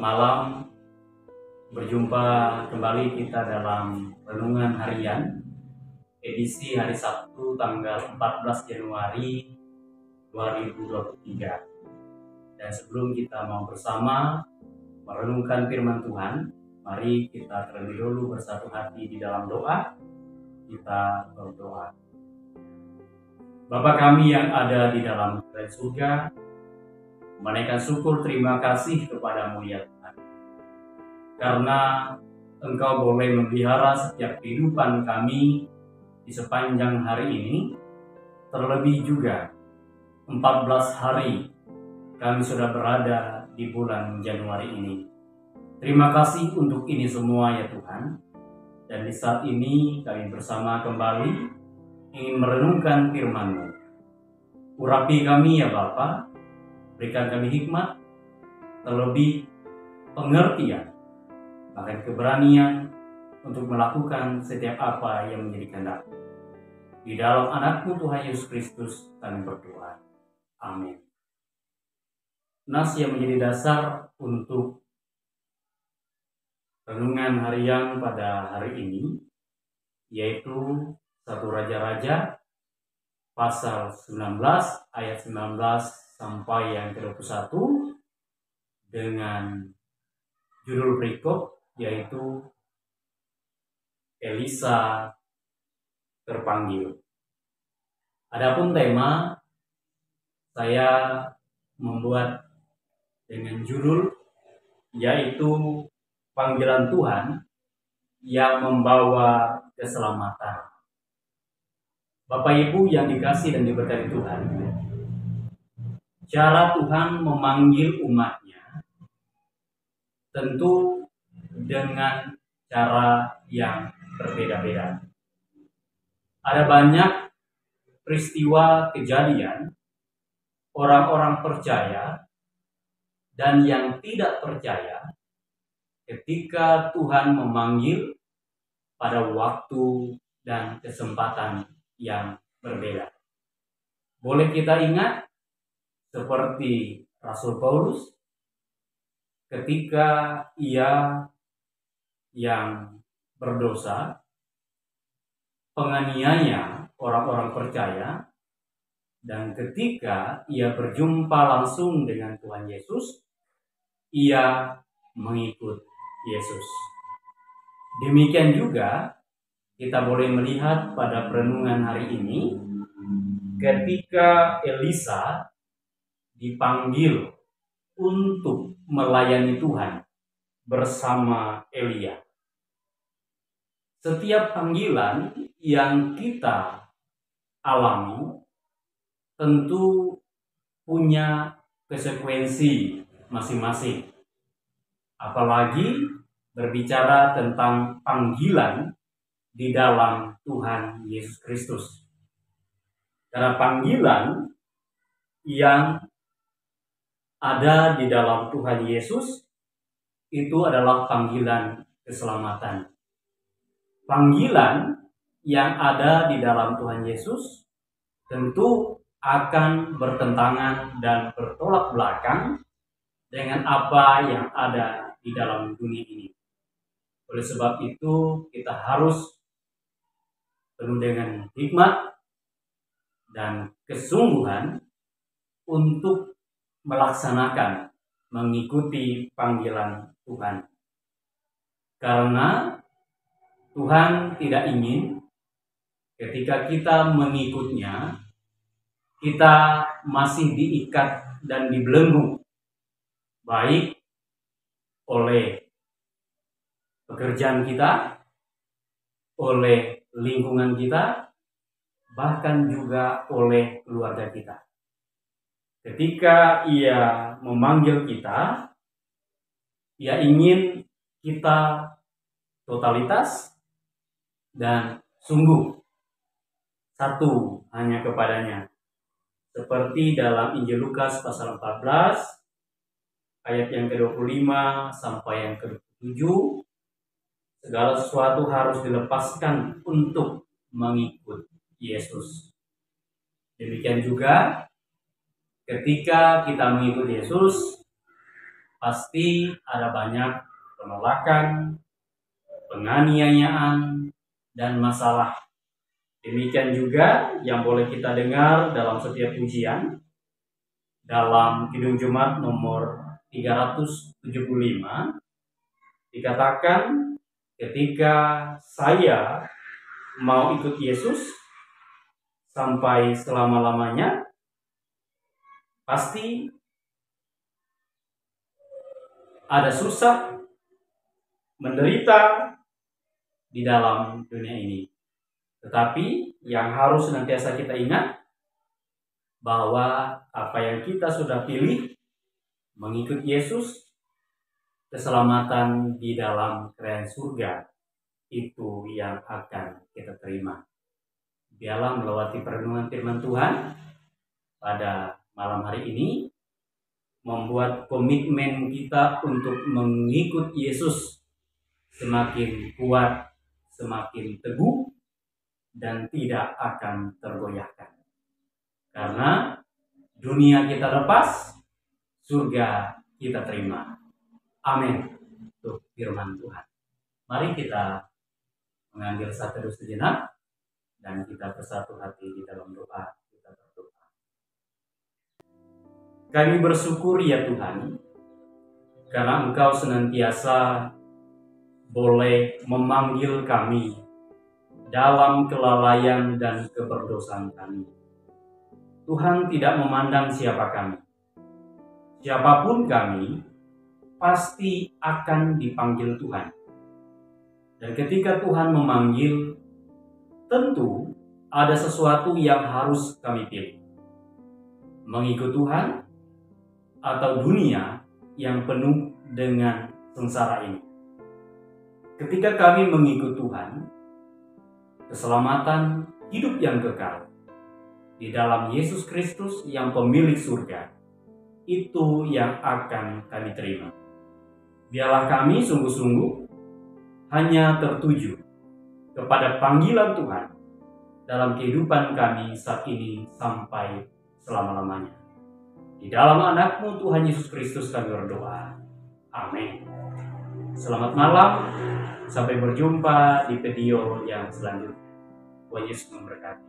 malam, berjumpa kembali kita dalam Renungan Harian edisi hari Sabtu tanggal 14 Januari 2023. Dan sebelum kita mau bersama merenungkan firman Tuhan, mari kita terlebih dahulu bersatu hati di dalam doa. Kita berdoa. Bapa kami yang ada di dalam kerajaan surga, menaikkan syukur terima kasih kepadamu ya Tuhan, karena Engkau boleh memelihara setiap kehidupan kami di sepanjang hari ini. Terlebih juga 14 hari kami sudah berada di bulan Januari ini. Terima kasih untuk ini semua ya Tuhan. Dan di saat ini kami bersama kembali ingin merenungkan firman-Mu. Urapi kami ya Bapa, berikan kami hikmat, terlebih pengertian, bahkan keberanian untuk melakukan setiap apa yang menjadi kehendak. Di dalam anak-Mu Tuhan Yesus Kristus kami berdoa. Amin. Nas yang menjadi dasar untuk renungan harian pada hari ini yaitu 1 Raja-Raja pasal 19 ayat 19 sampai yang ke-21 dengan judul berikut yaitu Elisa terpanggil. Adapun tema saya membuat dengan judul yaitu panggilan Tuhan yang membawa keselamatan. Bapak Ibu yang dikasihi dan diberkati Tuhan, cara Tuhan memanggil umatnya tentu dengan cara yang berbeda-beda. Ada banyak peristiwa kejadian orang-orang percaya dan yang tidak percaya ketika Tuhan memanggil pada waktu dan kesempatan yang berbeda. Boleh kita ingat seperti Rasul Paulus ketika ia yang berdosa penganiaya orang-orang percaya, dan ketika ia berjumpa langsung dengan Tuhan Yesus, ia mengikut Yesus. Demikian juga kita boleh melihat pada perenungan hari ini ketika Elisa dipanggil untuk melayani Tuhan bersama Elia. Setiap panggilan yang kita alami tentu punya konsekuensi masing-masing. Apalagi berbicara tentang panggilan di dalam Tuhan Yesus Kristus. Karena panggilan yang ada di dalam Tuhan Yesus itu adalah panggilan keselamatan. Panggilan yang ada di dalam Tuhan Yesus tentu akan bertentangan dan bertolak belakang dengan apa yang ada di dalam dunia ini. Oleh sebab itu kita harus penuh dengan hikmat dan kesungguhan untuk melaksanakan, mengikuti panggilan Tuhan. Karena Tuhan tidak ingin ketika kita mengikutnya, kita masih diikat dan dibelenggu, baik oleh pekerjaan kita, oleh lingkungan kita, bahkan juga oleh keluarga kita. Ketika ia memanggil kita, ia ingin kita totalitas dan sungguh satu hanya kepadanya. Seperti dalam Injil Lukas pasal 14 ayat yang ke-25 sampai yang ke-27, segala sesuatu harus dilepaskan untuk mengikut Yesus. Demikian juga ketika kita mengikut Yesus, pasti ada banyak penolakan, penganiayaan, dan masalah. Demikian juga yang boleh kita dengar dalam setiap ujian. Dalam Kidung Jumat nomor 375 dikatakan, ketika saya mau ikut Yesus sampai selama-lamanya, pasti ada susah, menderita di dalam dunia ini. Tetapi yang harus senantiasa kita ingat, bahwa apa yang kita sudah pilih, mengikut Yesus, keselamatan di dalam kerajaan surga, itu yang akan kita terima. Biarlah melewati perenungan firman Tuhan pada malam hari ini, membuat komitmen kita untuk mengikut Yesus semakin kuat, semakin teguh, dan tidak akan tergoyahkan. Karena dunia kita lepas, surga kita terima. Amin. Untuk firman Tuhan. Mari kita mengambil satu sejenak dan kita bersatu hati di dalam doa. Kita berdoa. Kami bersyukur ya Tuhan, karena Engkau senantiasa boleh memanggil kami dalam kelalaian dan keberdosaan kami. Tuhan tidak memandang siapa kami. Siapapun kami, pasti akan dipanggil Tuhan. Dan ketika Tuhan memanggil, tentu ada sesuatu yang harus kami pilih. Mengikut Tuhan atau dunia yang penuh dengan sengsara ini. Ketika kami mengikut Tuhan, keselamatan hidup yang kekal di dalam Yesus Kristus yang pemilik surga, itu yang akan kami terima. Biarlah kami sungguh-sungguh hanya tertuju kepada panggilan Tuhan dalam kehidupan kami saat ini sampai selama-lamanya. Di dalam anak-Mu Tuhan Yesus Kristus kami berdoa. Amin. Selamat malam. Sampai berjumpa di video yang selanjutnya. Tuhan Yesus memberkati.